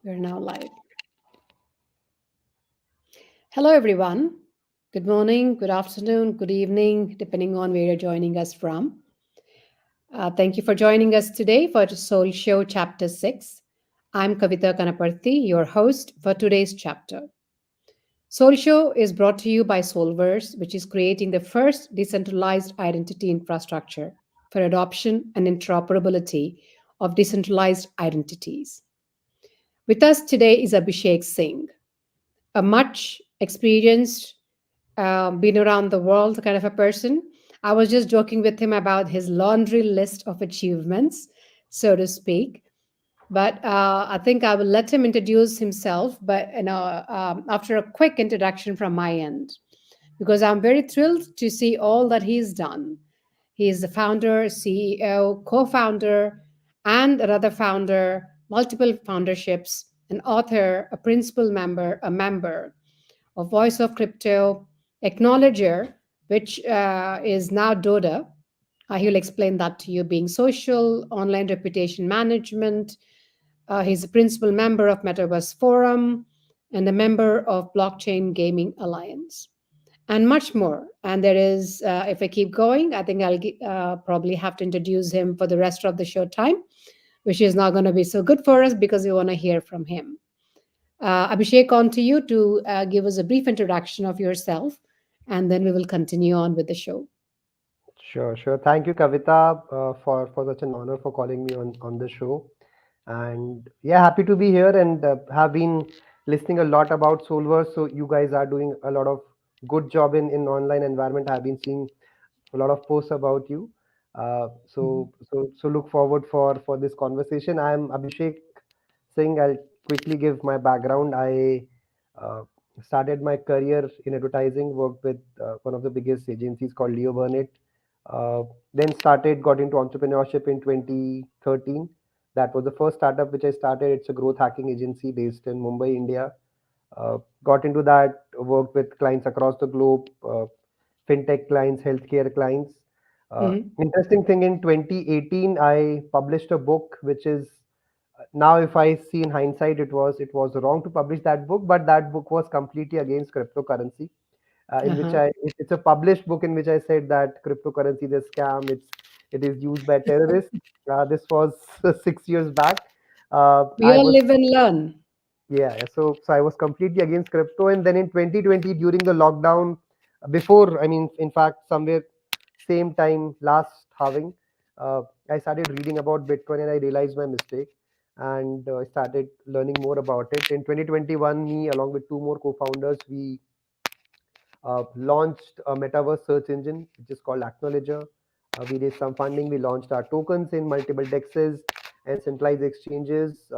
We're now live. Hello, everyone. Good morning, good afternoon, good evening, depending on where you're joining us from. Thank you for joining us today for the Soul Show Chapter 6. I'm Kavita Kanaparthi, your host for today's chapter. Soul Show is brought to you by Solverse, which is creating the first decentralized identity infrastructure for adoption and interoperability of decentralized identities. With us today is Abhishek Singh, a much experienced, been around the world kind of a person. I was just joking with him about his laundry list of achievements, so to speak. But I think I will let him introduce himself. But after a quick introduction from my end, because I'm very thrilled to see all that he's done. He is the founder, CEO, co-founder, and another founder, multiple founderships, an author, a principal member, a member of Voice of Crypto, Acknowledger, which is now Doda. He'll explain that to you, being social, online reputation management. He's a principal member of Metaverse Forum and a member of Blockchain Gaming Alliance, and much more. And there is, if I keep going, I think I'll probably have to introduce him for the rest of the show time, which is not going to be so good for us because we want to hear from him. Abhishek, on to you to give us a brief introduction of yourself, and then we will continue on with the show. Sure, sure. Thank you, Kavita, for such an honor for calling me on the show. And yeah, happy to be here and have been listening a lot about Solverse. So you guys are doing a lot of good job in online environment. I've been seeing a lot of posts about you. So look forward for this conversation. I'm Abhishek Singh. I'll quickly give my background. I uh, started my career in advertising. Worked with one of the biggest agencies called Leo Burnett. Then got into entrepreneurship in 2013. That was the first startup which I started. It's a growth hacking agency based in Mumbai, India. Got into that, worked with clients across the globe, fintech clients, healthcare clients. Mhm. Interesting thing, in 2018, I published a book, which is now, if I see in hindsight, it was wrong to publish that book, but that book was completely against cryptocurrency. In which Uh-huh. it's a published book in which I said that cryptocurrency is a scam. It is used by terrorists. This was 6 years back. We I all was live and learn. Yeah, so I was completely against crypto, and then in 2020 during the lockdown, before, I mean, in fact, somewhere same time last halving, uh, I started reading about Bitcoin and I realized my mistake, and I started learning more about it. In 2021, me along with two more co-founders, we launched a metaverse search engine which is called Acknowledger. We raised some funding. We launched our tokens in multiple dexes and centralized exchanges.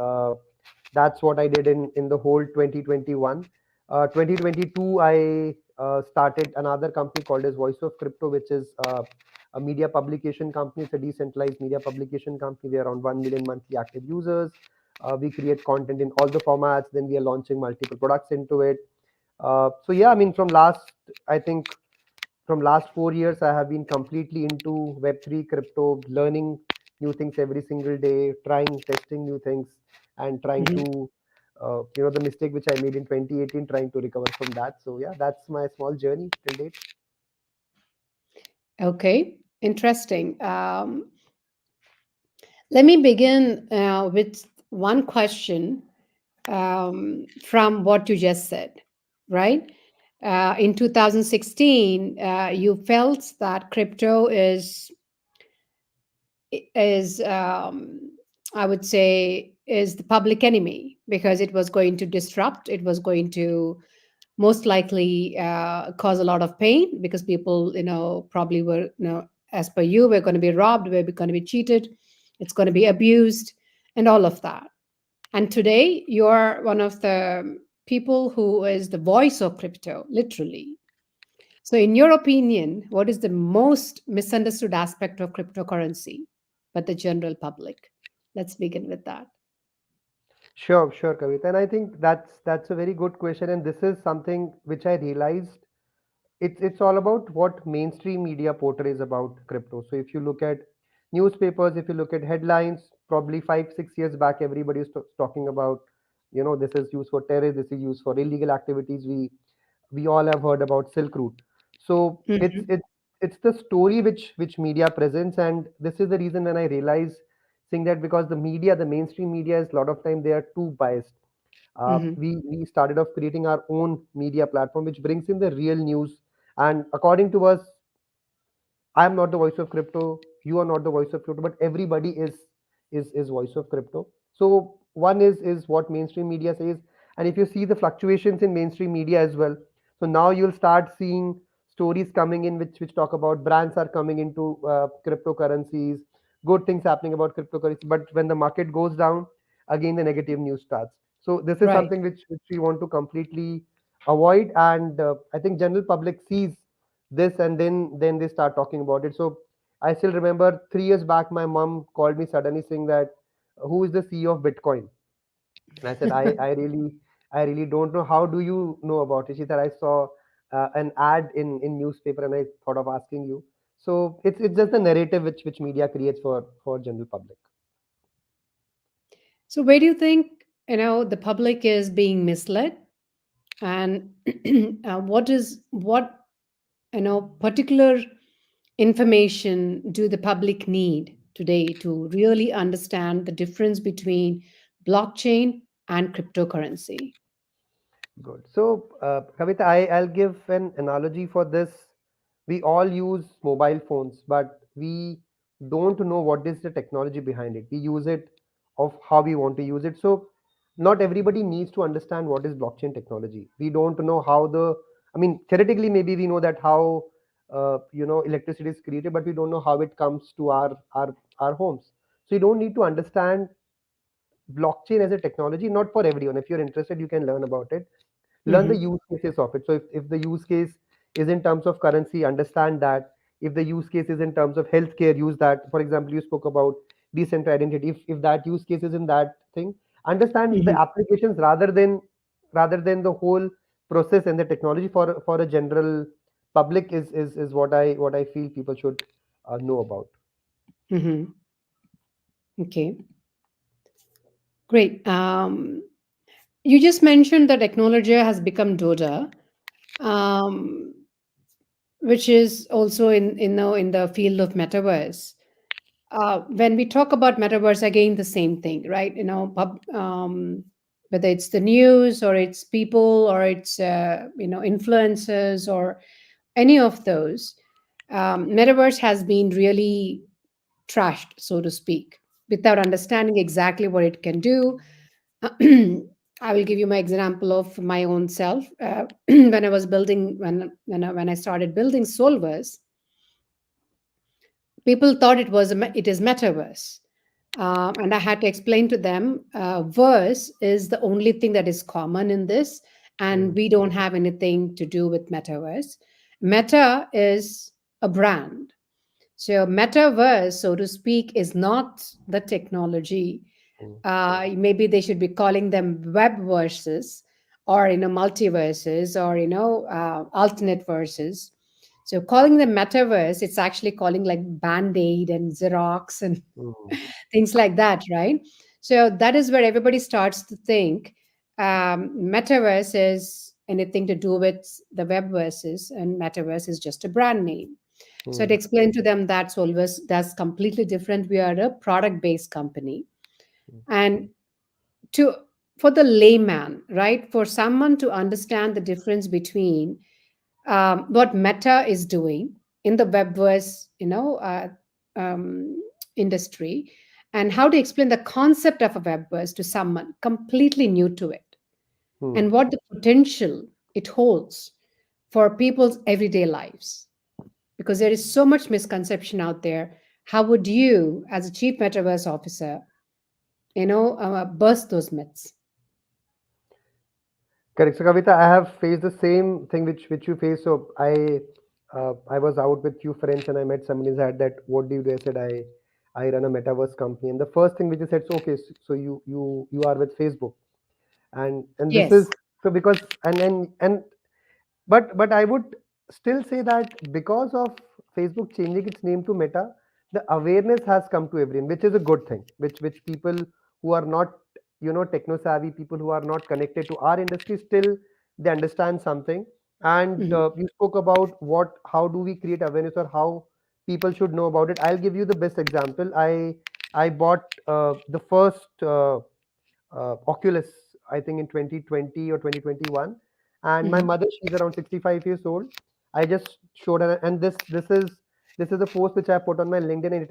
That's what I did in the whole 2021. 2022, I started another company called as Voice of Crypto, which is a media publication company. It's a decentralized media publication company. We are around 1 million monthly active users. We create content in all the formats. Then we are launching multiple products into it. So yeah, I mean, I think from last 4 years, I have been completely into Web3, crypto, learning new things every single day, trying, testing new things, and trying Mhm. to, the mistake which I made in 2018, trying to recover from that. So yeah, that's my small journey till date. Okay, interesting. Let me begin with one question from what you just said, right? In 2016, you felt that crypto is I would say is the public enemy because it was going to disrupt. It was going to most likely cause a lot of pain because people, probably were, as per you, we're going to be robbed, we're going to be cheated, it's going to be abused, and all of that. And today, you're one of the people who is the voice of crypto, literally. So, in your opinion, what is the most misunderstood aspect of cryptocurrency, but the general public? Let's begin with that. Sure, sure, Kavita. And I think that's a very good question. And this is something which I realized it's all about what mainstream media portrays about crypto. So if you look at newspapers, if you look at headlines, probably 5 6 years back, everybody was talking about This is used for terrorists, this is used for illegal activities. We all have heard about Silk Route. So Mhm. it's the story which media presents, and this is the reason when I realize saying that, because the mainstream media is a lot of time they are too biased. Mhm. We started off creating our own media platform which brings in the real news, and according to us, I'm not the voice of crypto. You are not the voice of crypto, but everybody is voice of crypto. So one is what mainstream media says, and if you see the fluctuations in mainstream media as well, so now you'll start seeing stories coming in which talk about brands are coming into cryptocurrencies, good things happening about cryptocurrency. But when the market goes down, again the negative news starts. So this is Right. something which we want to completely avoid, and I think general public sees this, and then they start talking about it. So I still remember 3 years back my mom called me suddenly saying that, who is the CEO of Bitcoin? And I said, I really don't know. How do you know about it? She said, I saw an ad in newspaper and I thought of asking you. So it's just the narrative which media creates for general public. So where do you think, the public is being misled, and what particular information do the public need today to really understand the difference between blockchain and cryptocurrency? Good. So, Kavita, I'll give an analogy for this. We all use mobile phones, but we don't know what is the technology behind it. We use it of how we want to use it. So, not everybody needs to understand what is blockchain technology. We don't know how I mean, theoretically, maybe we know that how, electricity is created, but we don't know how it comes to our homes. So, you don't need to understand blockchain as a technology, not for everyone. If you're interested, you can learn about it, learn the Hmm. use cases of it. So if the use case is in terms of currency, understand that. If the use case is in terms of healthcare, use that. For example, you spoke about decent identity. If that use case is in that thing, understand the Hmm. applications rather than the whole process and the technology for a general public is what I feel people should know about. Hmm. Okay, great. You just mentioned that technology has become Doda, um, which is also in the field of metaverse. When we talk about metaverse, again the same thing, right? Whether it's the news or it's people or it's influencers or any of those, metaverse has been really trashed, so to speak, without understanding exactly what it can do. I will give you my example of my own self. When I was building, when I started building Solvers, people thought it is metaverse, and I had to explain to them, verse is the only thing that is common in this, and Mm, we don't have anything to do with metaverse. Meta is a brand, so metaverse, so to speak, is not the technology. mm, Maybe they should be calling them web verses, or multiverses, or alternate verses. So calling them metaverse, it's actually calling like Band-Aid and Xerox and mm, things like that, right? So that is where everybody starts to think metaverse is anything to do with the web verses, and metaverse is just a brand name. So I'd mm, explain to them that Solvers, that's completely different. We are a product based company. And to for the layman, right, for someone to understand the difference between what Meta is doing in the webverse, industry, and how to explain the concept of a webverse to someone completely new to it, mm. and what the potential it holds for people's everyday lives, because there is so much misconception out there. How would you, as a chief metaverse officer, burst those myths? Correct. So, Kavita, I have faced the same thing which you face. So, I was out with few friends and I met somebody who said that, what do you do? I said, I run a metaverse company. And the first thing which they said, so okay, so you are with Facebook, and this is, Yes. so because and but I would still say that because of Facebook changing its name to Meta, the awareness has come to everyone, which is a good thing. Which people who are not techno savvy people who are not connected to our industry, still they understand something. And Mhm. you spoke about how do we create awareness or how people should know about it. I'll give you the best example. I bought the first Oculus, I think in 2020 or 2021. And my Mhm. mother, she's around 65 years old. I just showed her, and this is a post which I put on my LinkedIn, and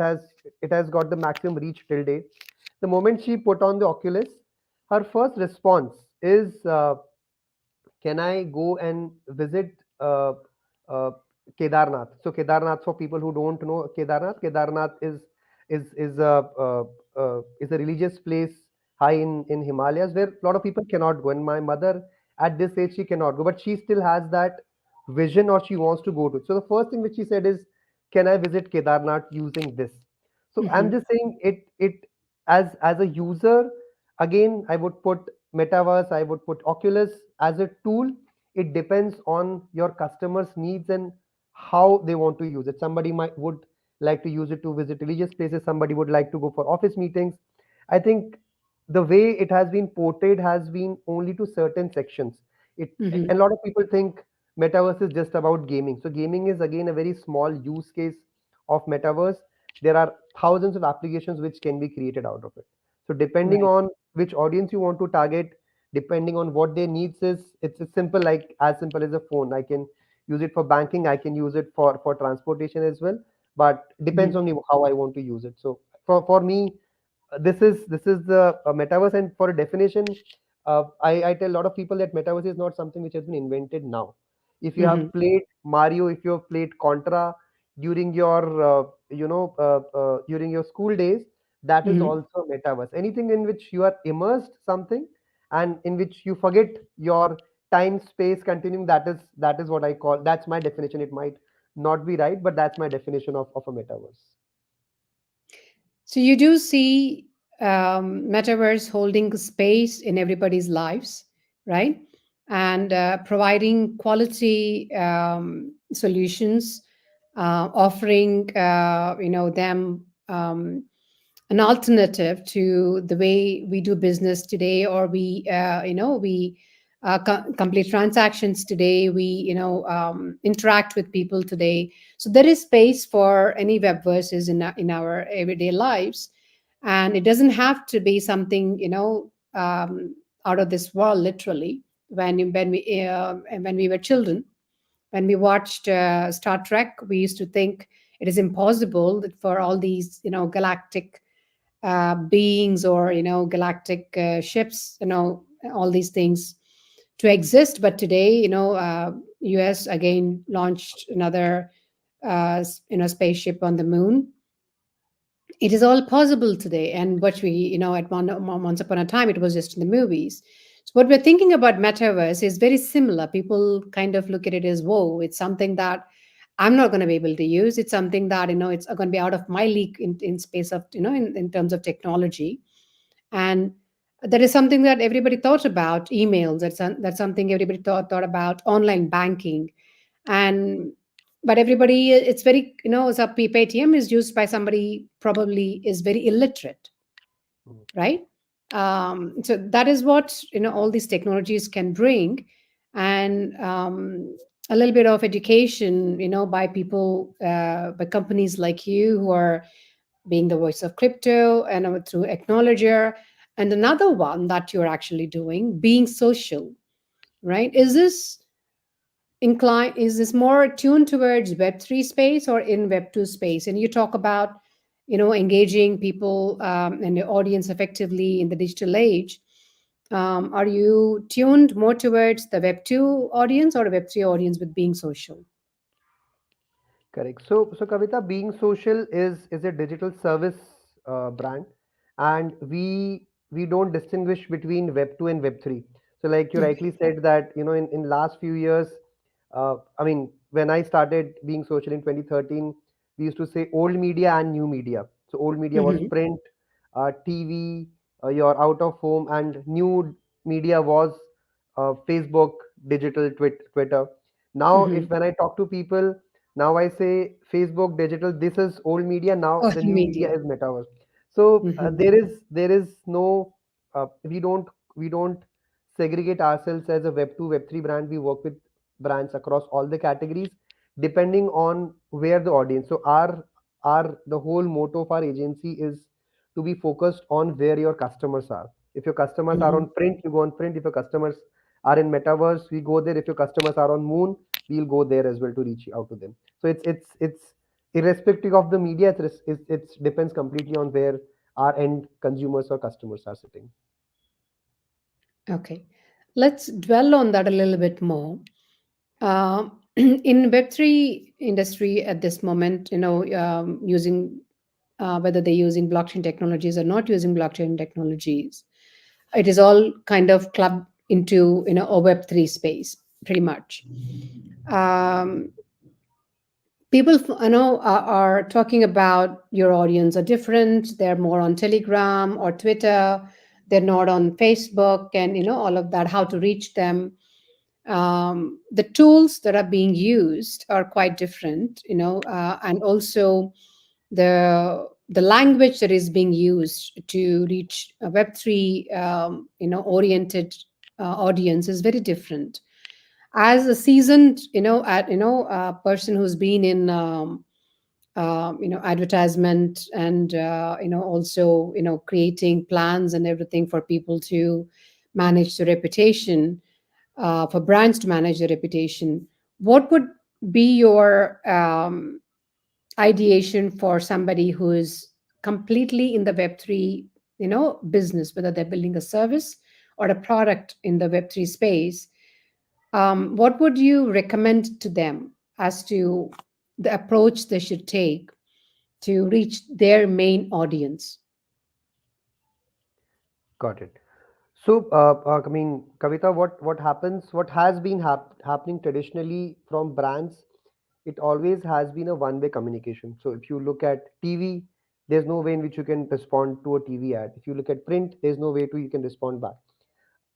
it has got the maximum reach till date. The moment she put on the Oculus, her first response is, can I go and visit uh, Kedarnath? So Kedarnath, for people who don't know Kedarnath is a religious place high in Himalayas where a lot of people cannot go. And my mother, at this age, she cannot go, but she still has that vision, or she wants to go to. So the first thing which she said is, "Can I visit Kedarnath using this?" So I'm Mhm. just saying it as a user. Again, I would put Metaverse, I would put Oculus as a tool. It depends on your customers' needs and how they want to use it. Somebody might would like to use it to visit religious places. Somebody would like to go for office meetings. I think the way it has been portrayed has been only to certain sections. And a Mhm. lot of people think metaverse is just about gaming. So gaming is again a very small use case of metaverse. There are thousands of applications which can be created out of it. So depending Right. on which audience you want to target, depending on what their needs is, it's simple, like as simple as a phone. I can use it for banking, I can use it for transportation as well, but depends Mhm. on me how I want to use it. So for me, this is the metaverse. And for a definition, I tell a lot of people that metaverse is not something which has been invented now. If you have Mhm. played Mario, if you have played Contra during your during your school days, that is Mhm. also metaverse. Anything in which you are immersed something, and in which you forget your time space continuum, that is what I call, that's my definition. It might not be right, but that's my definition of a metaverse. So you do see metaverse holding space in everybody's lives, right? And providing quality solutions, offering them an alternative to the way we do business today, or we complete transactions today. We interact with people today. So there is space for any web verses in our everyday lives, and it doesn't have to be something out of this world. Literally, when we were children, when we watched Star Trek, we used to think it is impossible that for all these galactic beings, or galactic ships, all these things to exist. But today, US again launched another spaceship on the moon. It is all possible today, and what we at once upon a time, it was just in the movies. So what we're thinking about metaverse is very similar. People kind of look at it as, whoa, it's something that I'm not going to be able to use. It's something that it's going to be out of my league in space of in terms of technology. And that is something that everybody thought about. Emails, that's something everybody thought about. Online banking. And but everybody, it's very, so Paytm is used by somebody probably is very illiterate, Mm. right? So that is what all these technologies can bring. And a little bit of education by people, by companies like you, who are being the voice of crypto, and through Acknowledger. And another one that you're actually doing, being social, right? Is this more tuned towards Web3 space or in Web2 space? And you talk about engaging people and the audience effectively in the digital age. Are you tuned more towards the Web2 audience or a Web3 audience with being social? Correct. So Kavita, being social is a digital service brand, and we don't distinguish between Web 2 and Web 3. So like you Okay. rightly said that in last few years, I mean when I started being social in 2013, we used to say old media and new media. So old media was Hmm. print, TV, your out of home, and new media was Facebook, digital, Twitter. Now, if Hmm. when I talk to people now, I say Facebook digital, this is old media. Now Or the new media media. is metaverse. So Hmm. there is no we don't segregate ourselves as a Web 2, Web 3 brand. We work with brands across all the categories, depending on where the audience. So our the whole motto of our agency is to be focused on where your customers are. If your customers are on Mhm. print, you go on print. If your customers are in metaverse, we go there. If your customers are on moon, we'll go there as well to reach out to them. So it's irrespective of the media. It depends completely on where our end consumers or customers are sitting. Okay. Let's dwell on that a little bit more. In Web3 industry at this moment, using whether they're using blockchain technologies or not using blockchain technologies, it is all kind of clubbed into a Web3 space, pretty much. Um, People are talking about your audience are different. They're more on Telegram or Twitter. They're not on Facebook, and all of that. How to reach them? The tools that are being used are quite different, and also the language that is being used to reach a Web3 oriented audience is very different. As a seasoned person who's been in advertisement and also creating plans and everything for people to manage the reputation, for brands to manage their reputation, what would be your ideation for somebody who is completely in the Web3 business, whether they're building a service or a product in the Web3 space? What would you recommend to them as to the approach they should take to reach their main audience? Got it. So, I mean, Kavita, what happens? What has been happening traditionally from brands? It always has been a one-way communication. So, if you look at TV, there's no way in which you can respond to a TV ad. If you look at print, there's no way to you can respond back.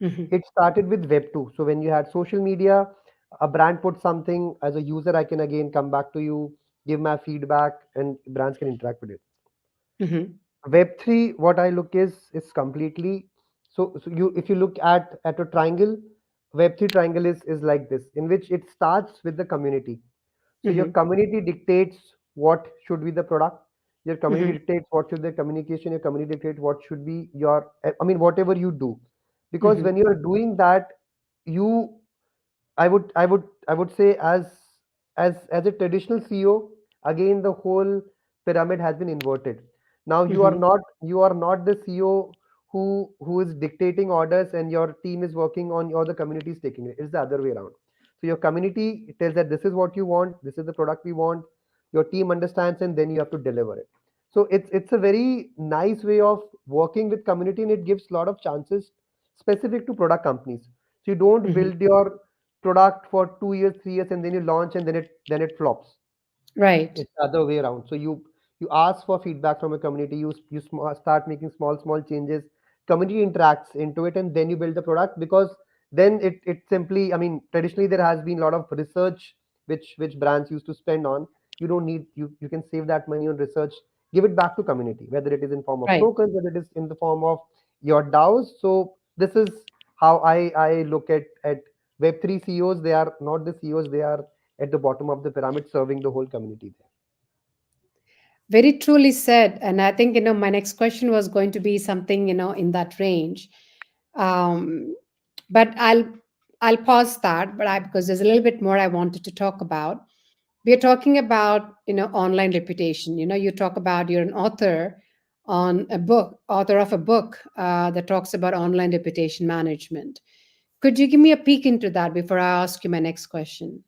Hmm. It started with Web 2. So, when you had social media, a brand put something as a user, I can again come back to you, give my feedback, and brands can interact with it. Hmm. Web 3, what I look is completely, so you if you look at a triangle, Web 3 triangle is like this, in which it starts with the community. So your Hmm. community dictates what should be the product. Your community Hmm. dictates what should be the communication. Your community dictates what should be your, I mean, whatever you do. Because Hmm. when you are doing that, you I would say as a traditional CEO, again the whole pyramid has been inverted. Now Hmm. you are not the CEO who is dictating orders and your team is working on or the community is taking it. It's the other way around. So your community tells that this is what you want, this is the product we want. Your team understands and then you have to deliver it. So it's a very nice way of working with community and it gives a lot of chances specific to product companies. So you don't Hmm. build your product for 2 years, 3 years, and then you launch and then it flops. Right. It's the other way around. So you ask for feedback from a community. Start making small changes. Community interacts into it, and then you build the product because then it simply. I mean, traditionally there has been a lot of research which brands used to spend on. You don't need you can save that money on research. Give it back to community, whether it is in form of Right. tokens, whether it is in the form of your DAOs. So this is how I look at Web3 CEOs. They are not the CEOs. They are at the bottom of the pyramid serving the whole community there. Very truly said. And I think, my next question was going to be something, in that range. Um, but I'll pause that, because there's a little bit more I wanted to talk about. We are talking about, online reputation. You talk about you're an author of a book that talks about online reputation management. Could you give me a peek into that before I ask you my next question?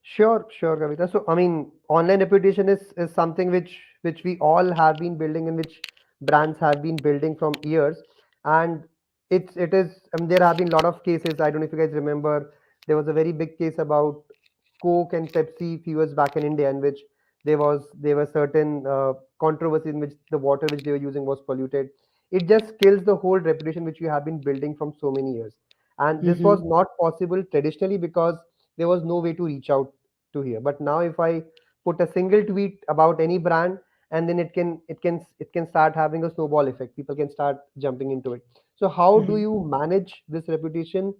Sure, Kavita. So, I mean, online reputation is something which we all have been building and which brands have been building from years. And it is. I mean, there have been a lot of cases. I don't know if you guys remember. There was a very big case about Coke and Pepsi few years back in India, in which there were certain controversy in which the water which they were using was polluted. It just kills the whole reputation which you have been building from so many years. And this was Mm-hmm. not possible traditionally because there was no way to reach out to here. But now if I put a single tweet about any brand and then it can start having a snowball effect. People can start jumping into it. So how do Mhm. you manage this reputation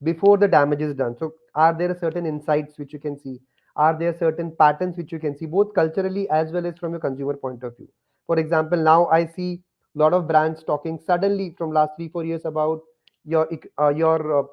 before the damage is done? So are there certain insights which you can see? Are there certain patterns which you can see both culturally as well as from your consumer point of view? For example, now I see a lot of brands talking suddenly from last 3 4 years about your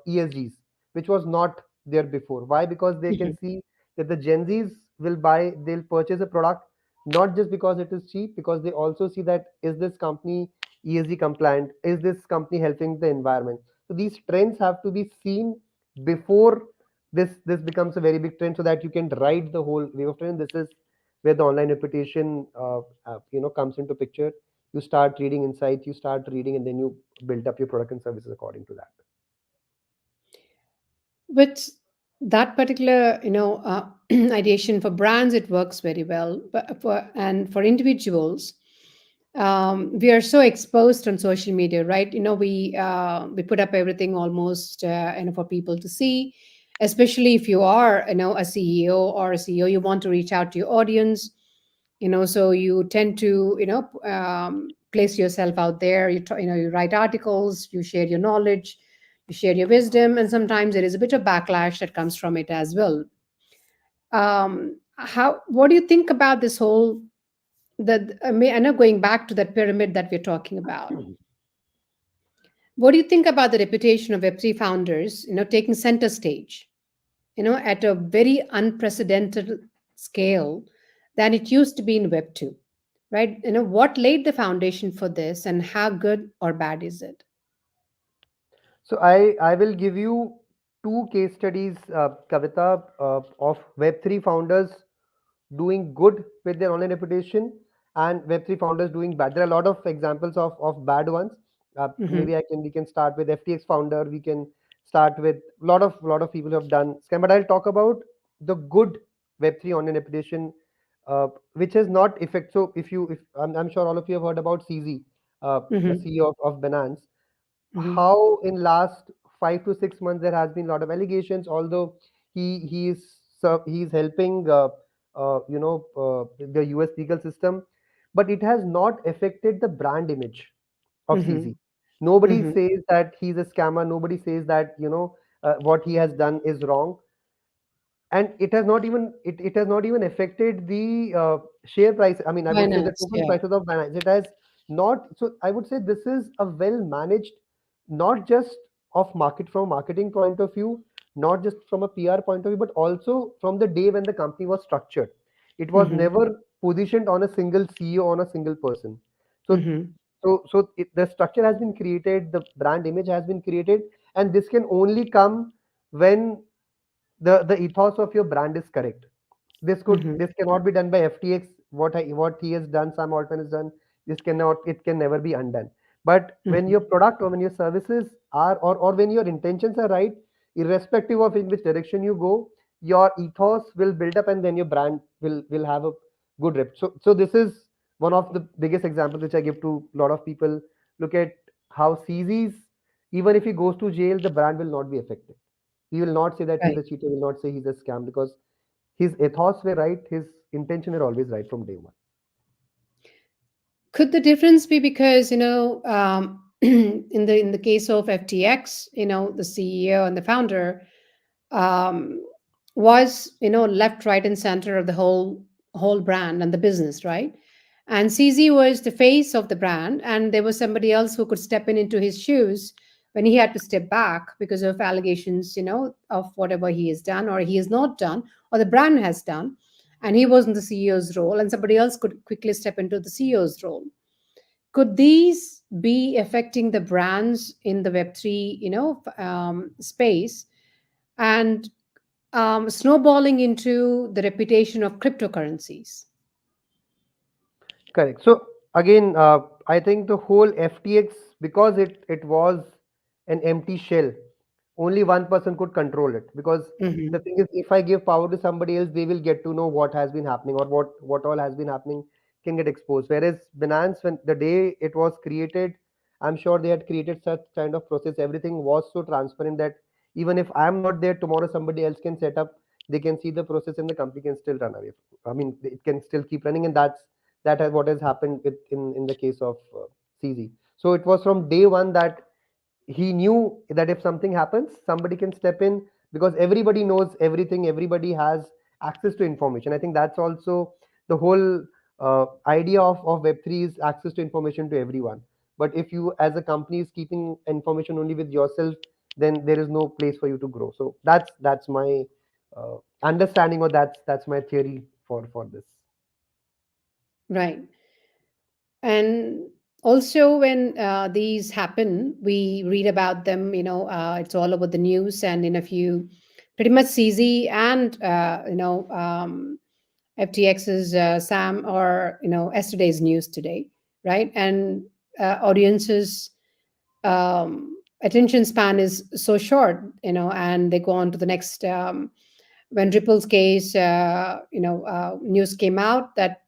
ESGs, which was not there before. Why? Because they can Mhm. see that the Gen Zs they'll purchase a product not just because it is cheap, because they also see that is this company ESG compliant, is this company helping the environment. So these trends have to be seen before this becomes a very big trend, so that you can ride the whole wave of trend. This is where the online reputation comes into picture. You start reading insights, you start reading, and then you build up your product and services according to that. But that particular, ideation for brands, it works very well. But for individuals, we are so exposed on social media, right? We put up everything almost, for people to see. Especially if you are, a CEO or a CEO, you want to reach out to your audience. So you tend to, place yourself out there. You write articles, you share your knowledge, you share your wisdom, and sometimes there is a bit of backlash that comes from it as well. How What do you think about this whole, I know, going back to that pyramid that we're talking about? What do you think about the reputation of Web3 founders, taking center stage, at a very unprecedented scale than it used to be in Web 2, right? What laid the foundation for this, and how good or bad is it? So I will give you two case studies, Kavita, of Web3 founders doing good with their online reputation and Web3 founders doing bad. There are a lot of examples of bad ones. Mm-hmm. Maybe we can start with FTX founder. We can start with lot of people who have done scam. But I'll talk about the good Web3 online reputation, which has not effect. So if I'm sure all of you have heard about CZ, the Mm-hmm. CEO of Binance. Mm-hmm. How in last 5 to 6 months there has been a lot of allegations, although he's helping the US legal system, but it has not affected the brand image of Mm-hmm. CZ. Nobody Mm-hmm. says that he's a scammer. Nobody says that what he has done is wrong, and it has not even affected the share price. I mean, I would say the Finance, token yeah. prices of Binance. It has not. So I would say this is a well managed, not just of market from a marketing point of view, not just from a PR point of view, but also from the day when the company was structured. It was Mm-hmm. never positioned on a single CEO, on a single person. So Mm-hmm. the structure has been created, the brand image has been created, and this can only come when the ethos of your brand is correct. Mm-hmm. This cannot be done by FTX. What he has done, Sam Altman has done. It can never be undone. But when Mm-hmm. your product or when your services are, or when your intentions are right, irrespective of in which direction you go, your ethos will build up, and then your brand will have a good rep. So this is one of the biggest examples which I give to a lot of people. Look at how CZ's, even if he goes to jail, the brand will not be affected. He will not say that he's Right. a cheater, will not say he's a scam, because his ethos were right, his intention were always right from day one. Could the difference be because, in the case of FTX, the CEO and the founder, um, was, left, right, and center of the whole brand and the business, right? And CZ was the face of the brand, and there was somebody else who could step in into his shoes when he had to step back because of allegations, of whatever he has done or he has not done, or the brand has done, and he was in the CEO's role, and somebody else could quickly step into the CEO's role. Could these be affecting the brands in the Web3, space, and snowballing into the reputation of cryptocurrencies? Correct. So again, I think the whole FTX, because it was an empty shell, only one person could control it. Because the Hmm. thing is, if I give power to somebody else, they will get to know what has been happening, or what all has been happening can get exposed. Whereas Binance, when the day it was created, I'm sure they had created such kind of process. Everything was so transparent that even if I'm not there tomorrow, somebody else can set up. They can see the process, and the company can still run away. I mean, it can still keep running, and what has happened in the case of CZ. So it was from day one that he knew that if something happens, somebody can step in, because everybody knows everything, everybody has access to information. I think that's also the whole idea of Web3 is access to information to everyone. But if you as a company is keeping information only with yourself, then there is no place for you to grow. So that's my understanding, or that's my theory for this. Right. And also, when these happen, we read about them. It's all over the news, and in a few, pretty much CZ and FTX's Sam, or yesterday's news today, right? And audiences' attention span is so short, and they go on to the next. When Ripple's case, news came out that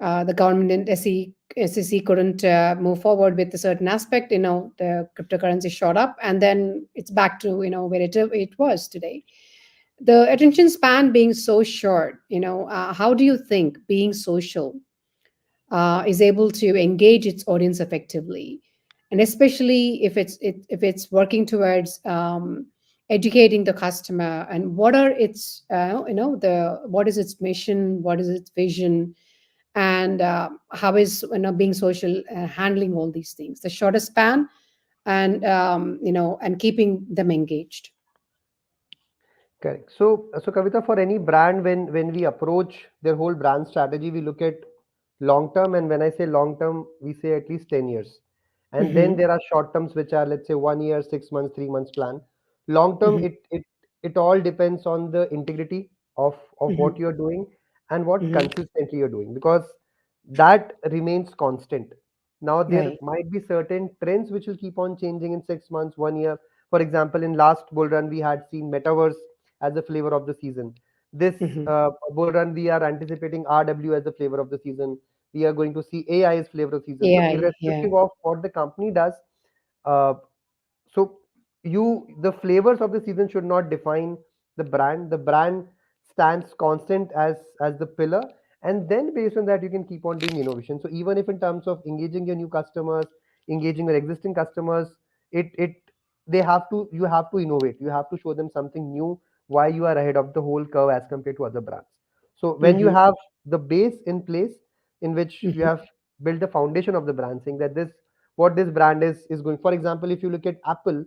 the government and SEC couldn't move forward with a certain aspect. The cryptocurrency shot up, and then it's back to where it was today. The attention span being so short, how do you think being social is able to engage its audience effectively, and especially if it's working towards educating the customer, and what are its the what is its mission, what is its vision, and how is being social handling all these things, the shorter span, and and keeping them engaged. Correct. So Kavita, for any brand, when we approach their whole brand strategy, we look at long term, and when I say long term, we say at least 10 years, and then Hmm. there are short terms, which are, let's say, 1 year, 6 months, 3 months plan. Long term, Hmm. it all depends on the integrity of what Hmm. you're doing and what Hmm. consistently you're doing, because that remains constant. Now there Right. might be certain trends which will keep on changing in 6 months, 1 year. For example, in last bull run, we had seen metaverse as the flavor of the season. This Hmm. bull run, we are anticipating RW as the flavor of the season. We are going to see AI as flavor of the season. So AI. Yeah. irrespective of what the company does, uh, so the flavors of the season should not define the brand stands constant as the pillar, and then based on that you can keep on doing innovation. So even if in terms of engaging your new customers, engaging your existing customers, it they have to you have to innovate, you have to show them something new, why you are ahead of the whole curve as compared to other brands. So when you Hmm. have the base in place, in which you Hmm. have built the foundation of the brand, saying that this what this brand is going. For example, if you look at Apple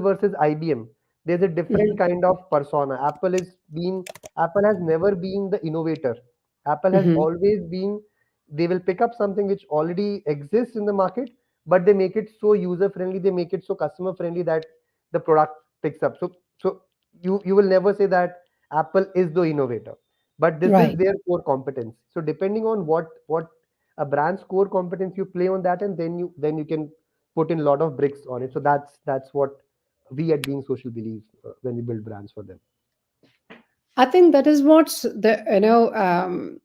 versus IBM, there's a different Hmm. kind of persona. Apple has never been the innovator. Apple has Hmm. always been, they will pick up something which already exists in the market, but they make it so user friendly, they make it so customer friendly that the product picks up. So you will never say that Apple is the innovator, but this is Right. their core competence. So depending on what a brand's core competence, you play on that, and then you can put in a lot of bricks on it. So that's what we at Being Social believe when we build brands for them. I think that is what's the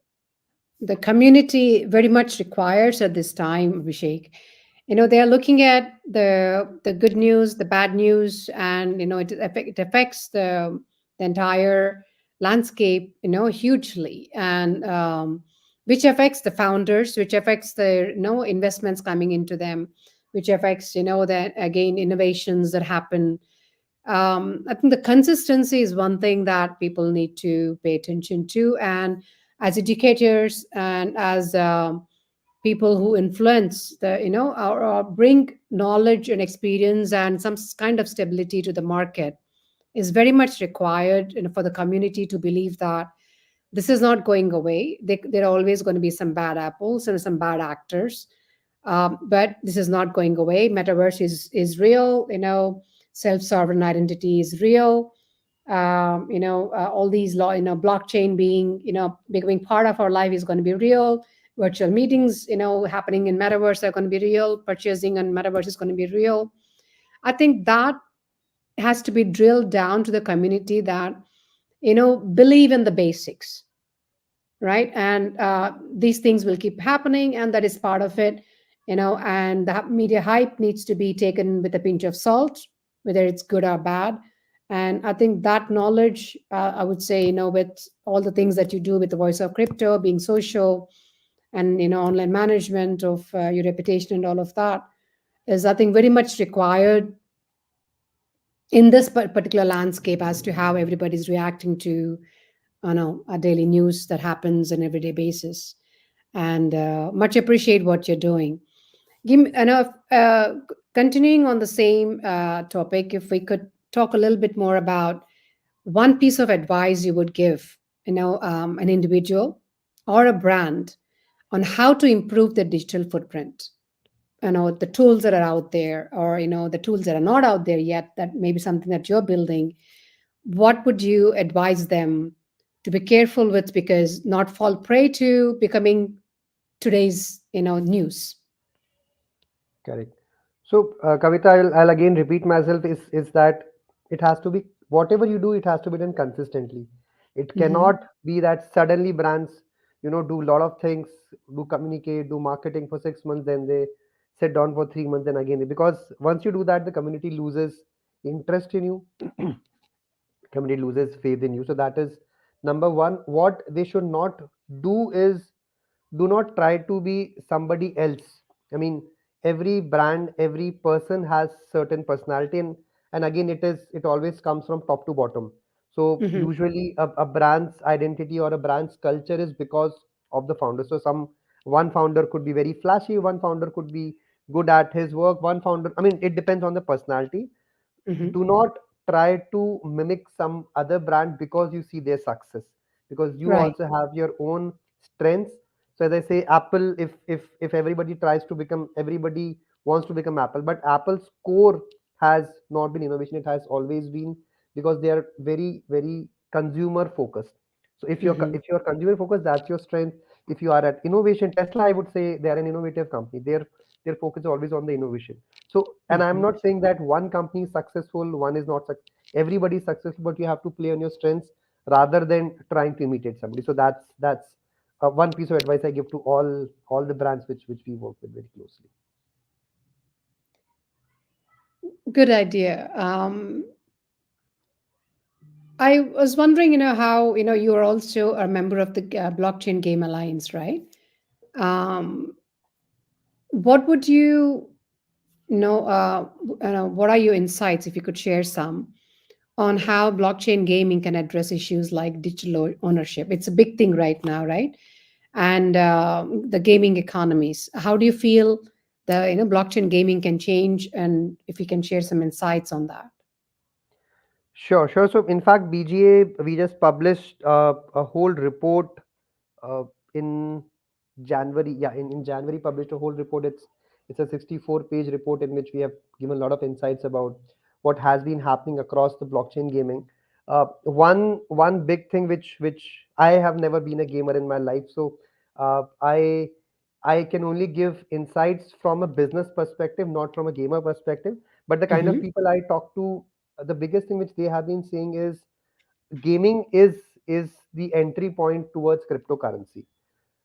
community very much requires at this time, Abhishek. They are looking at the good news, the bad news, and it affects the entire landscape, hugely, and which affects the founders, which affects the investments coming into them, which affects the again innovations that happen. I think the consistency is one thing that people need to pay attention to, and as educators and as people who influence the or bring knowledge and experience and some kind of stability to the market is very much required, for the community to believe that this is not going away. There are always going to be some bad apples and some bad actors, but this is not going away. Metaverse is real. Self-sovereign identity is real. All these law, blockchain being, becoming part of our life is going to be real. Virtual meetings, happening in metaverse are going to be real. Purchasing on metaverse is going to be real. I think that has to be drilled down to the community, that believe in the basics, right? And these things will keep happening, and that is part of it. And the media hype needs to be taken with a pinch of salt, whether it's good or bad. And I think that knowledge, I would say, with all the things that you do with the Voice of Crypto, being social, and online management of your reputation and all of that, is, I think, very much required in this particular landscape as to how everybody's reacting to a daily news that happens on an everyday basis. And much appreciate what you're doing. Give me, continuing on the same topic, if we could talk a little bit more about one piece of advice you would give, an individual or a brand on how to improve their digital footprint. The tools that are out there, or the tools that are not out there yet, that maybe something that you're building. What would you advise them to be careful with, because not fall prey to becoming today's news? Correct. So, Kavita, I'll again repeat myself, is that it has to be, whatever you do, it has to be done consistently. It Hmm. cannot be that suddenly brands, do a lot of things, do communicate, do marketing for 6 months, then they sit down for 3 months, then again, because once you do that, the community loses interest in you, community loses faith in you. So that is number one. What they should not do is, do not try to be somebody else. I mean, every brand, every person has certain personality, and again, it always comes from top to bottom. So Hmm. usually a brand's identity or a brand's culture is because of the founder. So one founder could be very flashy, one founder could be good at his work, one founder, I mean, it depends on the personality. Hmm. Do not try to mimic some other brand because you see their success, because you Right. also have your own strengths. So as I say, Apple, if everybody tries to become, everybody wants to become Apple, but Apple's core has not been innovation, it has always been, because they are very very consumer focused. So Hmm. if you're consumer focused, that's your strength. If you are at innovation, Tesla, I would say they are an innovative company. Their focus is always on the innovation. So, and I'm Hmm. not saying that one company is successful, one is not everybody is successful, but you have to play on your strengths rather than trying to imitate somebody. So that's one piece of advice I give to all the brands which we work with very closely. Good idea. I was wondering, how, you are also a member of the Blockchain Game Alliance, right? Um, what would what are your insights, if you could share some, on how blockchain gaming can address issues like digital ownership? It's a big thing right now, right? And the gaming economies. How do you feel the blockchain gaming can change? And if you can share some insights on that. Sure, sure. So in fact, BGA, we just published a whole report uh, in January. Yeah, in January, published a whole report. It's a 64-page report in which we have given a lot of insights about what has been happening across the blockchain gaming. One big thing which I have never been a gamer in my life, so I can only give insights from a business perspective, not from a gamer perspective. But the kind of Hmm. people I talk to, the biggest thing which they have been saying is gaming is the entry point towards cryptocurrency,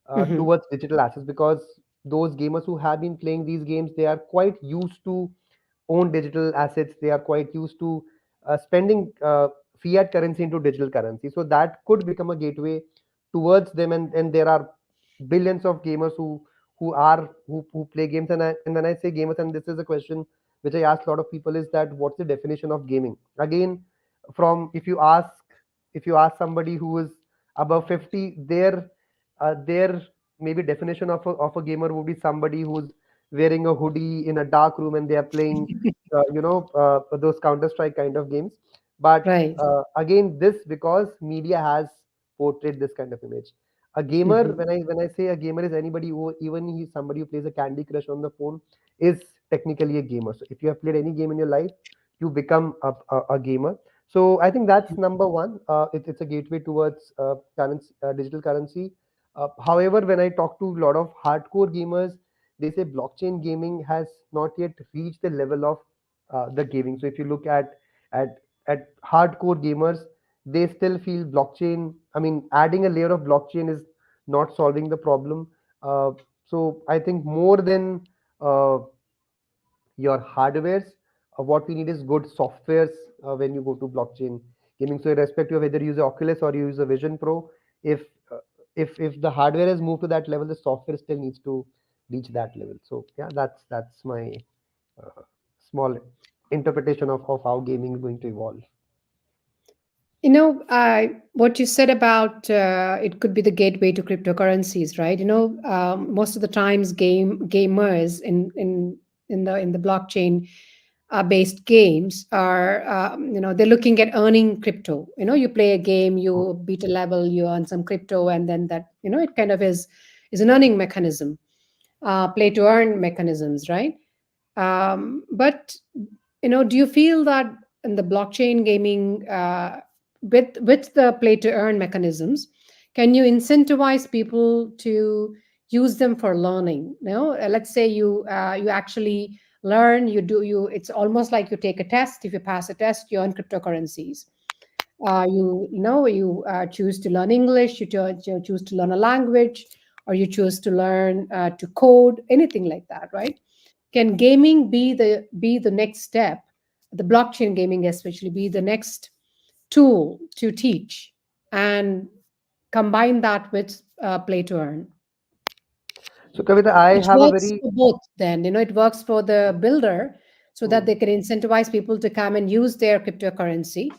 Hmm. towards digital assets, because those gamers who have been playing these games, they are quite used to own digital assets, they are quite used to spending fiat currency into digital currency, so that could become a gateway towards them. And there are billions of gamers who play games. And when I say gamers, and this is a question which I ask a lot of people, is that what's the definition of gaming? Again, from if you ask somebody who is above 50, their maybe definition of a gamer would be somebody who's wearing a hoodie in a dark room and they are playing those Counter Strike kind of games. But Right. again, this because media has portrayed this kind of image. A gamer, Hmm. when I say a gamer, is anybody who, even he's somebody who plays a Candy Crush on the phone, is technically a gamer. So if you have played any game in your life, you become a gamer. So I think that's number one. It's a gateway towards digital currency. However, when I talk to a lot of hardcore gamers, they say blockchain gaming has not yet reached the level of the gaming. So if you look at hardcore gamers, they still feel blockchain. I mean, adding a layer of blockchain is not solving the problem. Uh, so I think more than uh, your hardwares, what we need is good softwares when you go to blockchain gaming. So irrespective of whether you use Oculus or you use a Vision Pro, if uh, if the hardware has moved to that level, the software still needs to reach that level. So yeah, that's my uh, small interpretation of how gaming is going to evolve. What you said about it could be the gateway to cryptocurrencies, right? Most of the times, gamers in the blockchain based games are, they're looking at earning crypto. You play a game, you beat a level, you earn some crypto, and then that, it kind of is an earning mechanism, play to earn mechanisms, right? But do you feel that in the blockchain gaming, with the play to earn mechanisms, can you incentivize people to use them for learning? Let's say you actually learn, it's almost like you take a test. If you pass a test, you earn cryptocurrencies. You choose to learn English, you choose to learn a language, or you choose to learn to code, anything like that, right? Can gaming be the next step, the blockchain gaming especially, be the next tool to teach and combine that with play to earn, So Kavita, I which have a works very for both? Then it works for the builder, so that hmm. they can incentivize people to come and use their cryptocurrency,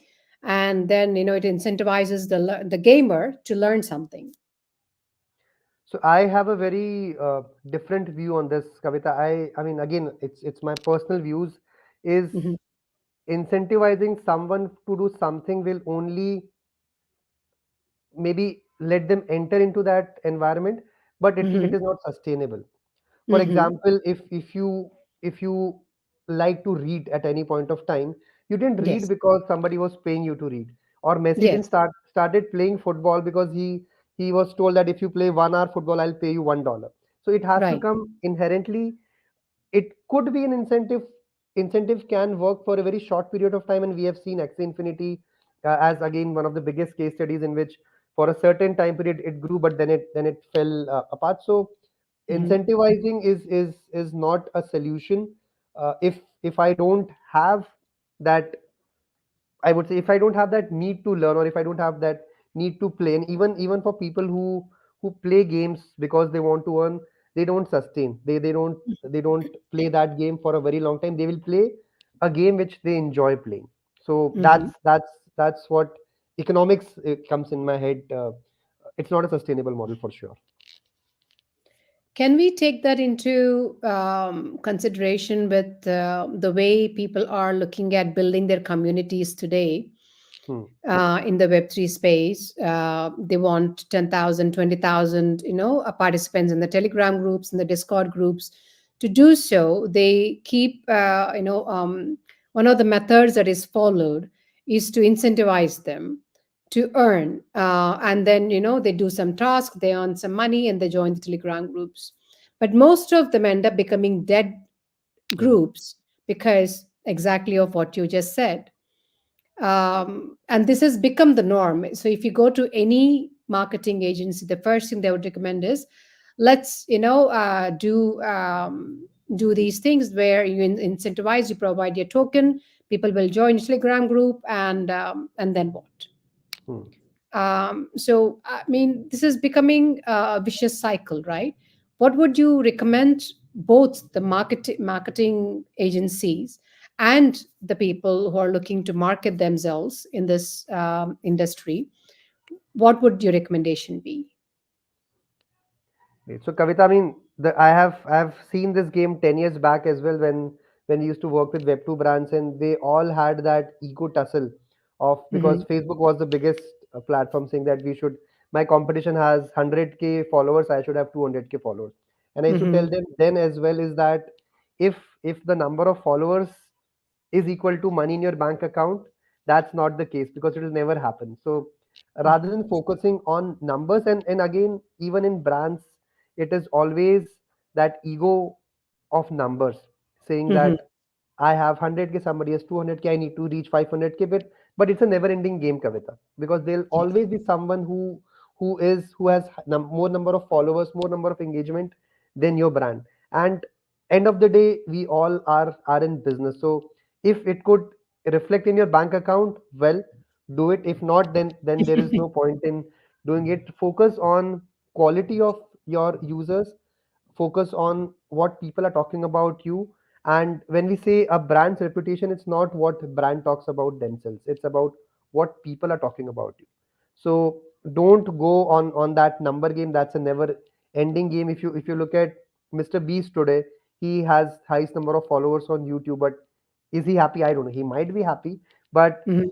and then it incentivizes the gamer to learn something. So I have a very different view on this, Kavita. I mean, again, it's my personal views. Is Hmm. incentivizing someone to do something will only maybe let them enter into that environment, but it Hmm. is not sustainable. For Hmm. example, if you like to read at any point of time, you didn't read Yes. because somebody was paying you to read, or Messi didn't Yes. started playing football because he was told that if you play 1 hour football, I'll pay you $1. So it has to Right. come inherently. It could be an incentive can work for a very short period of time, and we have seen Axie Infinity as again one of the biggest case studies in which for a certain time period it grew, but then it fell apart. So Hmm. incentivizing is not a solution. If I don't have that, I would say, if I don't have that need to learn, or if I don't have that need to play, and even for people who play games because they want to earn, they don't sustain. They don't play that game for a very long time. They will play a game which they enjoy playing. So Hmm. that's what economics comes in my head. It's not a sustainable model for sure. Can we take that into consideration with the way people are looking at building their communities today Hmm. in the Web3 space? They want 10,000, 20,000, participants in the Telegram groups and the Discord groups. To do so, they keep, one of the methods that is followed is to incentivize them to earn. And then, they do some tasks, they earn some money, and they join the Telegram groups. But most of them end up becoming dead Hmm. groups because exactly of what you just said. And this has become the norm. So if you go to any marketing agency, the first thing they would recommend is, let's do these things where you incentivize, you provide your token, people will join a Telegram group, and then what? Hmm. So I mean, this is becoming a vicious cycle, right? What would you recommend both the marketing agencies and the people who are looking to market themselves in this industry? What would your recommendation be? Great. So Kavita, I mean, I have seen this game 10 years back as well, when we used to work with Web2 brands, and they all had that ego tussle of, because Hmm. Facebook was the biggest platform, saying that my competition has 100K followers, I should have 200K followers. And I used to tell Hmm. them then as well is that if if the number of followers is equal to money in your bank account, that's not the case, because it will never happen. So rather than focusing on numbers, and again, even in brands, it is always that ego of numbers, saying Hmm. that I have 100K, somebody has 200K, I need to reach 500K. But it's a never ending game, Kavita, because there'll Yes. always be someone who has more number of followers, more number of engagement than your brand. And end of the day, we all are in business. So If it could reflect in your bank account, well, do it. If not, then there is no point in doing it. Focus on quality of your users, focus on what people are talking about you. And when we say a brand's reputation, it's not what brand talks about themselves, it's about what people are talking about you. So don't go on that number game. That's a never ending game. If you look at Mr. Beast today, he has highest number of followers on YouTube, but is he happy? I don't know. He might be happy, but Mhm.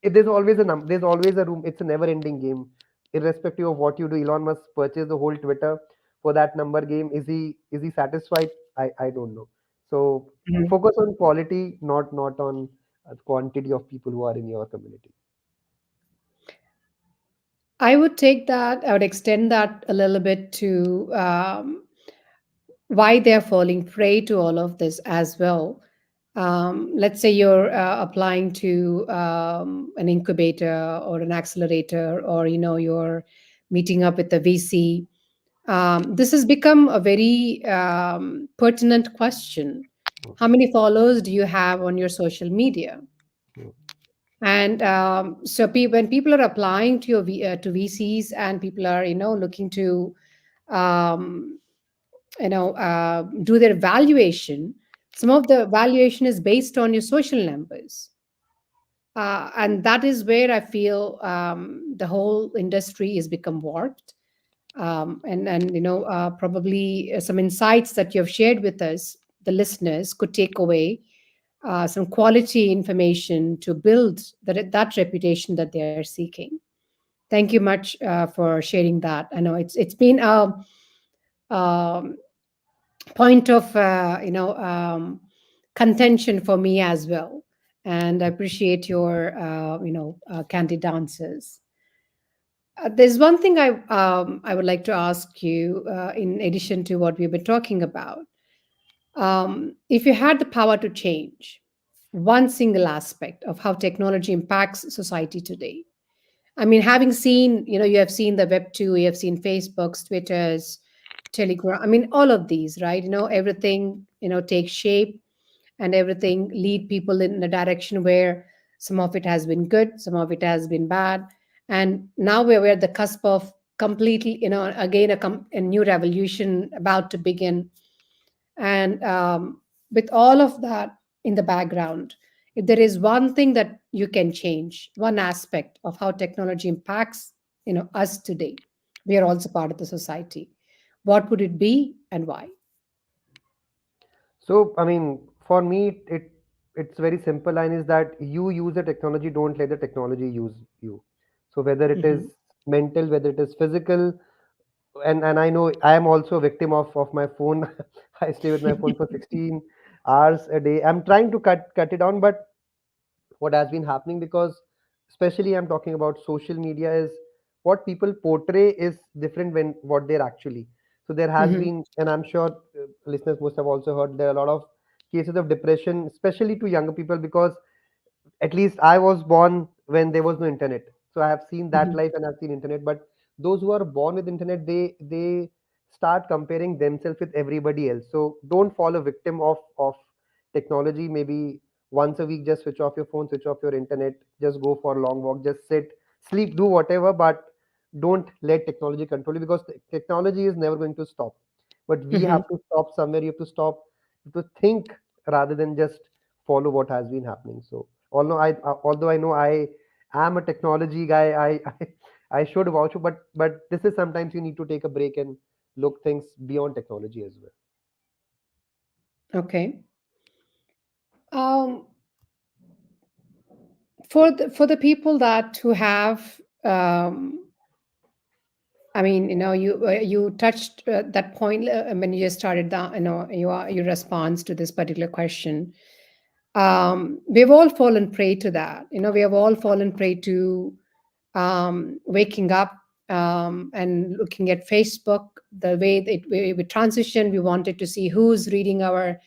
there's always a there's always a room. It's a never ending game, irrespective of what you do. Elon Musk purchased the whole Twitter for that number game. Is he satisfied? I don't know. So Mhm. focus on quality, not on quantity of people who are in your community. I would take that, I would extend that a little bit to why they're falling prey to all of this as well. Let's say you're applying to an incubator or an accelerator, or you're meeting up with the VC. This has become a very pertinent question. How many followers do you have on your social media? Mm. And so when people are applying to to VCs, and people are looking to um, do their valuation, some of the valuation is based on your social numbers. And that is where I feel the whole industry has become warped. And probably some insights that you have shared with us, the listeners could take away some quality information to build that reputation that they are seeking. Thank you much for sharing that. I know it's been a point of contention for me as well, and I appreciate your candid answers. There's one thing I would like to ask you, in addition to what we've been talking about. If you had the power to change one single aspect of how technology impacts society today, I mean, having seen, you have seen the Web 2, you have seen Facebooks, Twitters, Telegram. I mean, all of these, right? Everything, takes shape, and everything lead people in a direction where some of it has been good, some of it has been bad. And now we're at the cusp of completely, again, a new revolution about to begin. And with all of that in the background, if there is one thing that you can change, one aspect of how technology impacts, us today, we are also part of the society. What would it be and why? So I mean, for me, it's very simple line is that you use the technology, don't let the technology use you. So whether it is Mhm. mental, whether it is physical, and I know I am also a victim of my phone. I stay with my phone for 16 hours a day. I'm trying to cut it down, but what has been happening, because especially I'm talking about social media, is what people portray is different when what they're actually. So there has Mhm. been, and I'm sure listeners must have also heard, there are a lot of cases of depression, especially to younger people, because at least I was born when there was no internet. So I have seen that Mhm. life and I've seen internet. But those who are born with internet, they start comparing themselves with everybody else. So don't fall a victim of technology. Maybe once a week, just switch off your phone, switch off your internet, just go for a long walk, just sit, sleep, do whatever, but don't let technology control you, because technology is never going to stop. But we Mhm. have to stop somewhere. You have to stop to think rather than just follow what has been happening. So although I know I am a technology guy, I should vouch for, but this is sometimes you need to take a break and look things beyond technology as well. Okay. Um, for the people that who have, I mean, you touched that point when you just started the, your response to this particular question. We've all fallen prey to that. We have all fallen prey to waking up and looking at Facebook. The way that we transition, we wanted to see who's reading our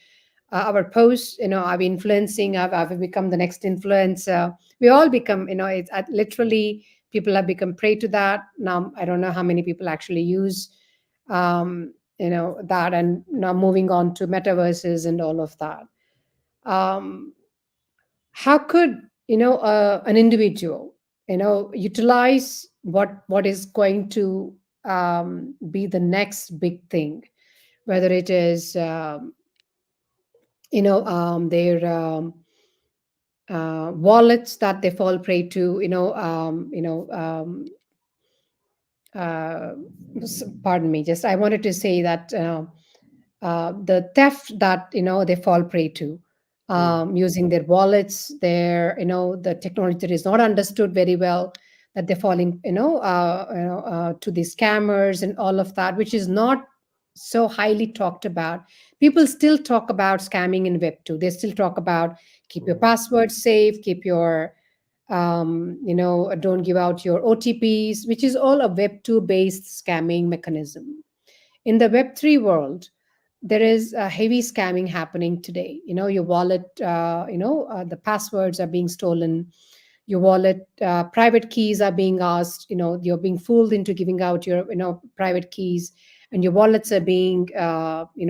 posts. Are we influencing? Have we become the next influencer? We all become, it's literally, people have become prey to that. Now I don't know how many people actually use that, and now moving on to metaverses and all of that. um, how could an individual utilize what is going to be the next big thing, whether it is their wallets that they fall prey to, uh, pardon me, just I wanted to say that the theft that they fall prey to, Hmm. using their wallets, their the technology that is not understood very well, that they're falling to the scammers and all of that, which is not so highly talked about. People still talk about scamming in web 2. They still talk about keep your Hmm. passwords safe, keep your don't give out your OTPs, which is all a web 2 based scamming mechanism. In the web 3 world, there is a heavy scamming happening today. Your wallet, the passwords are being stolen. Your wallet private keys are being asked. You're being fooled into giving out your private keys, and your wallets are being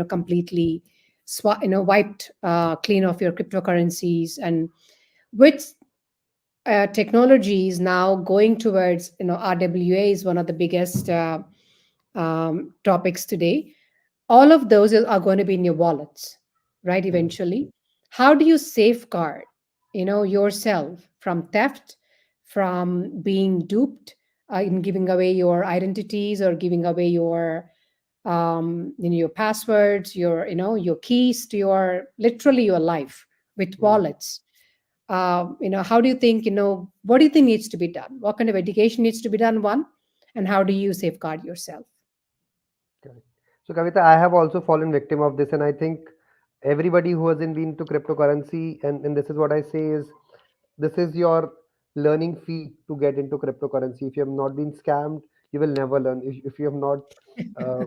completely wiped clean of your cryptocurrencies. And with technology is now going towards, RWA is one of the biggest topics today. All of those are going to be in your wallets, right? Hmm. Eventually, how do you safeguard, yourself from theft, from being duped, in giving away your identities or giving away your passwords, your keys to your literally your life with Hmm. wallets? How do you think, what do you think needs to be done? What kind of education needs to be done, one, and how do you safeguard yourself? Correct. So, Kavita, I have also fallen victim of this, and I think everybody who hasn't been to cryptocurrency, and this is what I say is this is your learning fee to get into cryptocurrency. If you have not been scammed, you will never learn. If you have not, uh,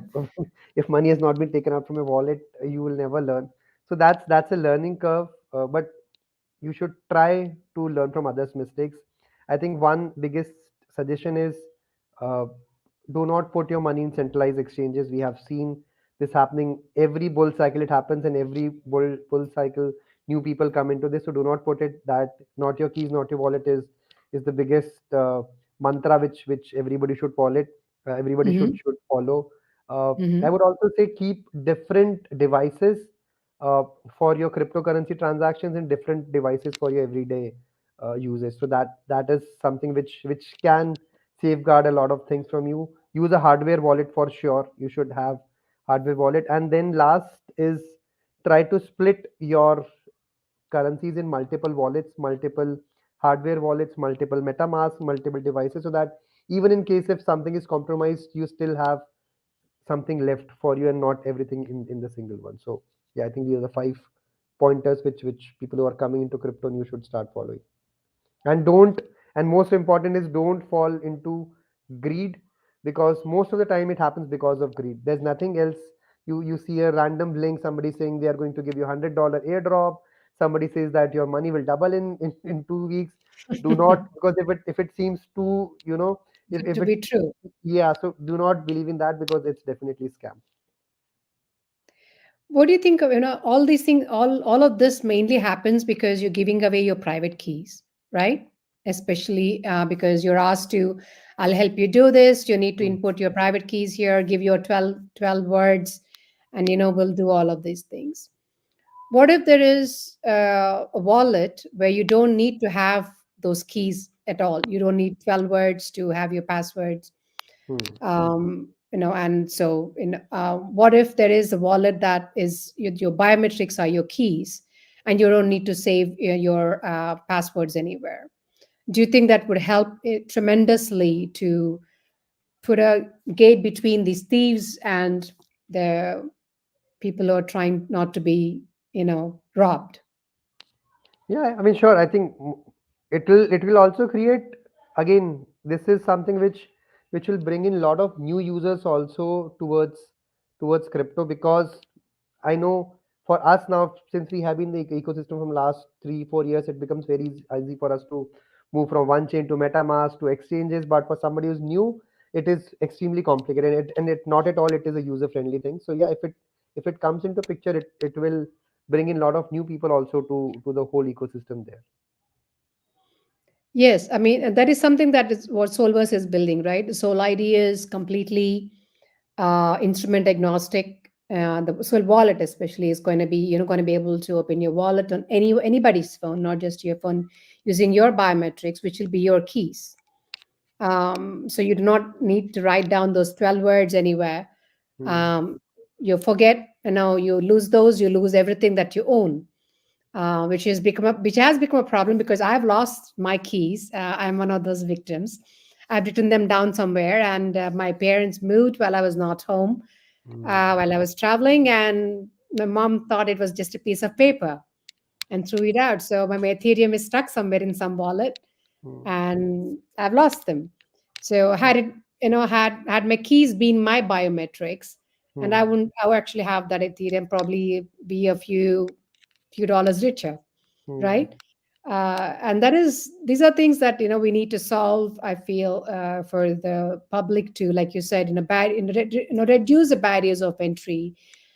if money has not been taken out from your wallet, you will never learn. So that's a learning curve. But you should try to learn from others' mistakes. I think one biggest suggestion is uh, do not put your money in centralized exchanges. We have seen this happening every bull cycle. It happens in every bull cycle. New people come into this, so do not put it that not your keys, not your wallet is the biggest mantra which everybody should follow it. Everybody Mm-hmm. should follow. I Mm-hmm. would also say keep different devices uh, for your cryptocurrency transactions and different devices for your everyday usage. So that is something which can safeguard a lot of things from you. Use a hardware wallet for sure. You should have hardware wallet. And then last is try to split your currencies in multiple wallets, multiple hardware wallets, multiple MetaMask, multiple devices, so that even in case if something is compromised, you still have something left for you and not everything in the single one. So yeah, I think these are the 5 pointers which people who are coming into crypto new should start following. And don't, and most important is don't fall into greed, because most of the time it happens because of greed. There's nothing else. You see a random link, somebody saying they are going to give you $100 airdrop. Somebody says that your money will double in 2 weeks. Do not, because if it seems too, Good if to it be true. yeah, so do not believe in that because it's definitely scam. What do you think of, all these things, all of this mainly happens because you're giving away your private keys, right? Especially because you're asked to, I'll help you do this. You need to Hmm. input your private keys here, give your 12 words, and we'll do all of these things. What if there is a wallet where you don't need to have those keys at all? You don't need 12 words to have your passwords. Hmm. And so what if there is a wallet that is your biometrics are your keys, and you don't need to save your passwords anywhere? Do you think that would help tremendously to put a gate between these thieves and the people who are trying not to be robbed? Yeah, I mean, sure. I think it will also create, again. This is something which will bring in a lot of new users also towards crypto, because I know for us now, since we have been in the ecosystem from last 3 4 years, it becomes very easy for us to move from one chain to MetaMask to exchanges. But for somebody who's new, it is extremely complicated, and it not at all it is a user friendly thing. So yeah, if it comes into picture, it will bring in a lot of new people also to the whole ecosystem there. Yes, I mean, that is something that is what Solvers is building, right? The Soul ID is completely instrument agnostic. The Soul wallet, especially, is going to be, going to be able to open your wallet on anybody's phone, not just your phone, using your biometrics, which will be your keys. So you do not need to write down those 12 words anywhere. Hmm. Um, you forget, you lose those, you lose everything that you own, which has become a problem because I've lost my keys. I'm one of those victims. I've written them down somewhere, and my parents moved while I was not home, Hmm. while I was traveling, and my mom thought it was just a piece of paper and threw it out. So my Ethereum is stuck somewhere in some wallet, Hmm. and I've lost them. So had it, had my keys been my biometrics, and Hmm. I would actually have that Ethereum probably be a few dollars richer, Hmm. right? And that is these are things that we need to solve. I feel for the public to, like you said, reduce the barriers of entry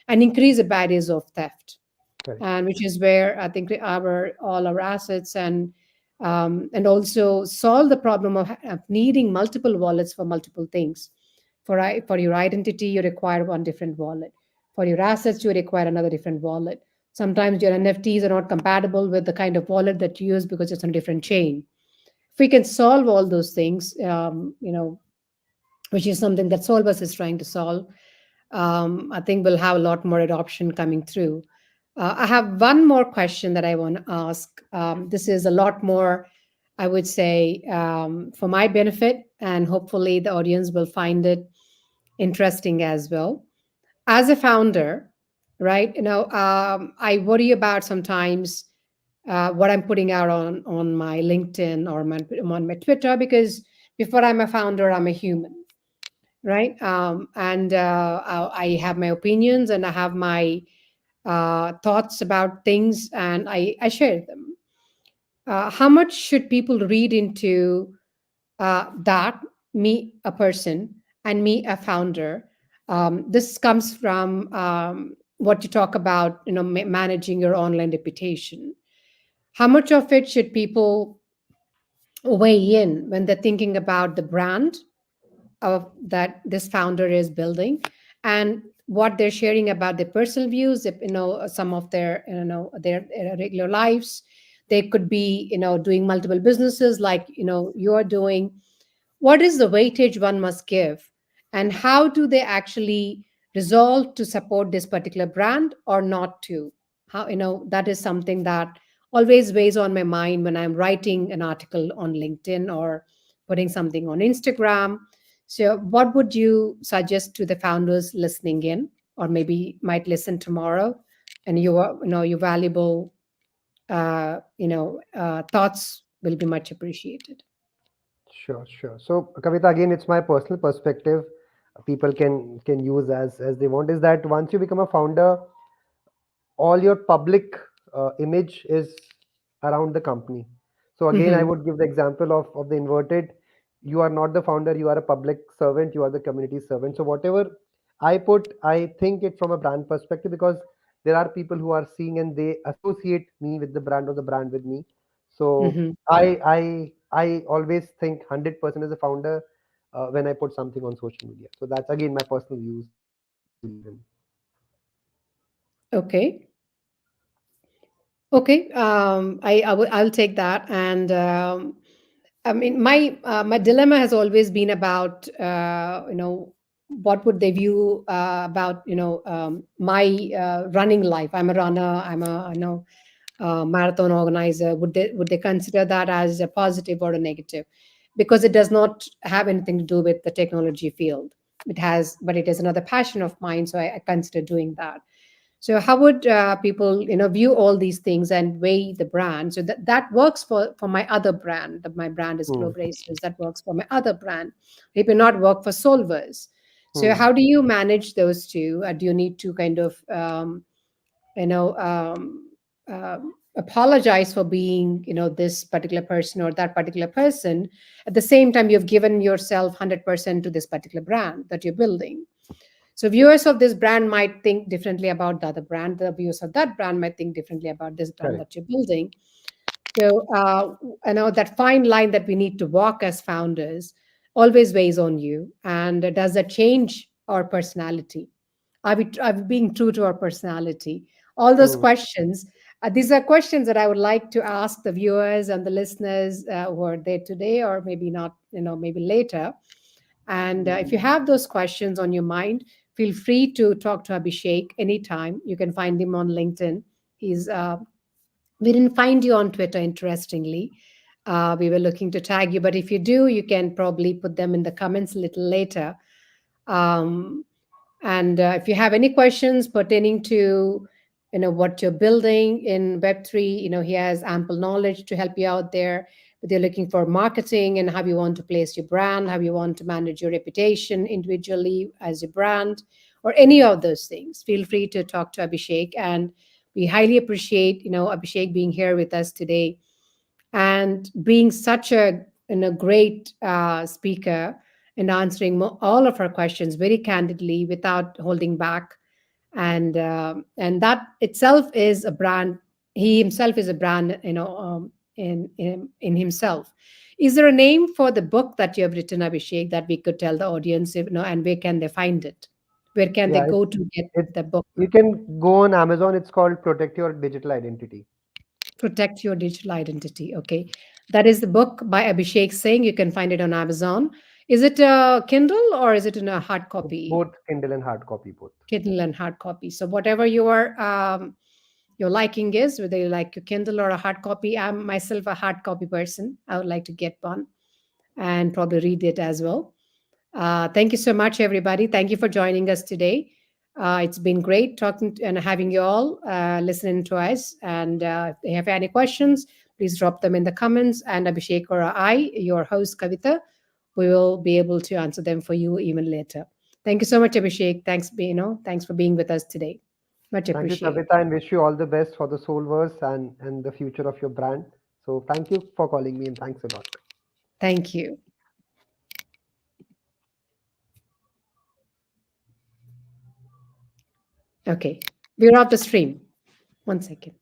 and increase the barriers of theft, Correct. and which is where I think our all our assets and also solve the problem of needing multiple wallets for multiple things. For your identity, you require one different wallet. For your assets, you require another different wallet. Sometimes your NFTs are not compatible with the kind of wallet that you use because it's on a different chain. If we can solve all those things, which is something that Solvus is trying to solve, I think we'll have a lot more adoption coming through. I have one more question that I want to ask. This is a lot more, I would say, for my benefit, and hopefully the audience will find it interesting as well. As a founder, right? I worry about sometimes what I'm putting out on my LinkedIn or on my Twitter, because before I'm a founder, I'm a human, right? And I have my opinions and I have my thoughts about things, and I share them. How much should people read into that, me, a person, and me, a founder? This comes from what you talk about, managing your online reputation. How much of it should people weigh in when they're thinking about the brand of that this founder is building, and what they're sharing about their personal views, if, some of their their regular lives. They could be doing multiple businesses like you're doing. What is the weightage one must give, and how do they actually resolve to support this particular brand or not to? How, that is something that always weighs on my mind when I'm writing an article on LinkedIn or putting something on Instagram. So what would you suggest to the founders listening in, or maybe might listen tomorrow, and your valuable thoughts will be much appreciated. Sure, sure. So, Kavita, again, it's my personal perspective. People can use as they want. Is that once you become a founder, all your public image is around the company. So again, I Hmm. would give the example of the inverted. You are not the founder, you are a public servant, you are the community servant. So whatever I put, I think it from a brand perspective, because there are people who are seeing and they associate me with the brand or the brand with me. So Hmm. I always think 100% as a founder when I put something on social media. So that's again my personal views what I believe in. Okay. Okay. I'll take that. And I mean, my dilemma has always been about what would they view about my running life. I'm a runner. I'm a marathon organizer. Would they consider that as a positive or a negative? Because it does not have anything to do with the technology field. But it is another passion of mine, so I consider doing that. So how would people, view all these things and weigh the brand? So that works for my other brand. That my brand is Hmm. Globe Racers. That works for my other brand. It may not work for Solvers. So Hmm. how do you manage those two? Do you need to kind of, you know, apologize for being, this particular person or that particular person? At the same time, you've given yourself 100% to this particular brand that you're building. So viewers of this brand might think differently about the other brand. The viewers of that brand might think differently about this brand Correct. that you're building. So, I know that fine line that we need to walk as founders always weighs on you. And does that change our personality? Are we being true to our personality? All those Hmm. questions. These are questions that I would like to ask the viewers and the listeners who are there today, or maybe not, maybe later. And if you have those questions on your mind, feel free to talk to Abhishek anytime. You can find him on LinkedIn. He's We didn't find you on Twitter, interestingly. We were looking to tag you, but if you do, you can probably put them in the comments a little later. Um, and if you have any questions pertaining to, what you're building in Web3, he has ample knowledge to help you out there. But you're looking for marketing and how you want to place your brand, how you want to manage your reputation individually as a brand, or any of those things, feel free to talk to Abhishek. And we highly appreciate, Abhishek being here with us today and being such a great speaker and answering all of our questions very candidly without holding back. And that itself is a brand. He himself is a brand, in himself. Is there a name for the book that you have written, Abhishek, that we could tell the audience, and where can they find it? Where can they Yeah, go to get it the book? you can go on Amazon. It's called Protect Your Digital Identity. Protect Your Digital Identity. Okay. That is the book by Abhishek Singh. You can find it on Amazon. Is it a Kindle or is it in a hard It's copy? both Kindle and hard copy both. Kindle and hard copy. So whatever your liking is, whether you like a Kindle or a hard copy, I'm myself a hard copy person. I would like to get one and probably read it as well. Thank you so much, everybody. Thank you for joining us today. It's been great talking and having you all listening to us. And if you have any questions, please drop them in the comments. And Abhishek or I, your host, Kavita, we will be able to answer them for you even later. Thank you so much, Abhishek. Thanks for being with us today. Much Thank you, appreciated. Kavita, and wish you all the best for the Soulverse and the future of your brand. So thank you for calling me and thanks a lot. Thank you. Okay, we're off the stream. One second.